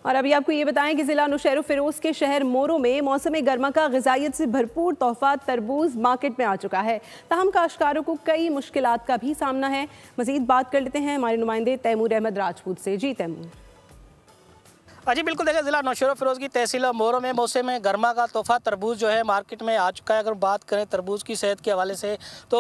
और अभी आपको ये बताएं कि जिला नौशेरो फिरोज के शहर मोरो में मौसम गर्मा का ग़िज़ाइयत से भरपूर तोहफा तरबूज मार्केट में आ चुका है। ताहम काश्तकारों को कई मुश्किलात का भी सामना है। मज़ीद बात कर लेते हैं हमारे नुमाइंदे तैमूर अहमद राजपूत से। जी तैमूर। जी बिल्कुल, देखिए ज़िला नौशेरो फिरोज की तहसील मोरो में मौसम गर्मा का तोहफा तरबूज जो है मार्केट में आ चुका है। अगर बात करें तरबूज की सेहत के हवाले से तो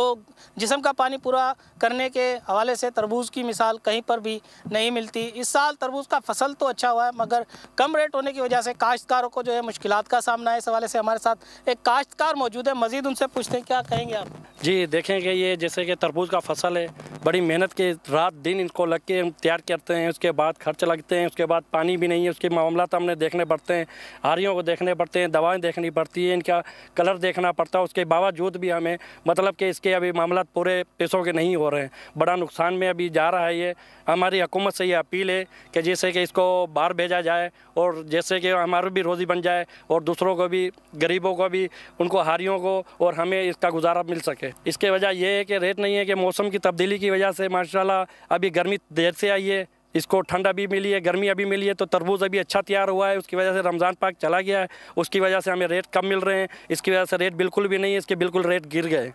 जिस्म का पानी पूरा करने के हवाले से तरबूज की मिसाल कहीं पर भी नहीं मिलती। इस साल तरबूज का फसल तो अच्छा हुआ है, मगर कम रेट होने की वजह से काश्तकारों को जो है मुश्किलात का सामना है। इस हवाले से हमारे साथ एक काश्तकार मौजूद है, मज़ीद उनसे पूछते हैं क्या कहेंगे आप। जी देखेंगे, ये जैसे कि तरबूज का फसल है, बड़ी मेहनत के रात दिन इनको लग के हम तैयार करते हैं, उसके बाद खर्च लगते हैं, उसके बाद पानी भी नहीं है, उसके मामला हमने देखने पड़ते हैं, हारियों को देखने पड़ते हैं, दवाएं देखनी पड़ती है, इनका कलर देखना पड़ता है। उसके बावजूद भी हमें मतलब कि इसके अभी मामला पूरे पैसों के नहीं हो रहे हैं, बड़ा नुकसान में अभी जा रहा है। ये हमारी हुकूमत से ये अपील है कि जैसे कि इसको बाहर भेजा जाए और जैसे कि हमारी भी रोज़ी बन जाए और दूसरों को भी, गरीबों को भी, उनको हारियों को और हमें इसका गुजारा मिल सके। इसके वजह ये है कि रेट नहीं है कि मौसम की तब्दीली की वजह से माशाल्लाह अभी गर्मी देर से आई है, इसको ठंड अभी मिली है, गर्मी अभी मिली है, तो तरबूज अभी अच्छा तैयार हुआ है। उसकी वजह से रमज़ान पाक चला गया है, उसकी वजह से हमें रेट कम मिल रहे हैं। इसकी वजह से रेट बिल्कुल भी नहीं है, इसके बिल्कुल रेट गिर गए।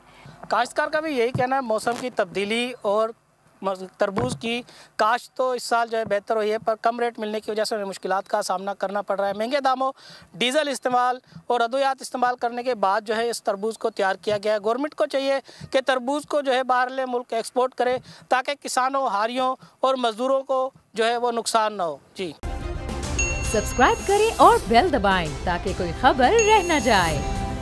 काश्तकार का भी यही कहना है, मौसम की तब्दीली और तरबूज की काश्त तो इस साल जो है बेहतर हुई है, पर कम रेट मिलने की वजह से उन्हें मुश्किलात का सामना करना पड़ रहा है। महंगे दामों, डीजल इस्तेमाल और अद्वियात इस्तेमाल करने के बाद जो है इस तरबूज को तैयार किया गया है। गवर्नमेंट को चाहिए कि तरबूज को जो है बाहरले मुल्क एक्सपोर्ट करे, ताकि किसानों, हारियों और मजदूरों को जो है वो नुकसान ना हो। जी सब्सक्राइब करें और बेल दबाएं ताकि कोई खबर रह न जाए।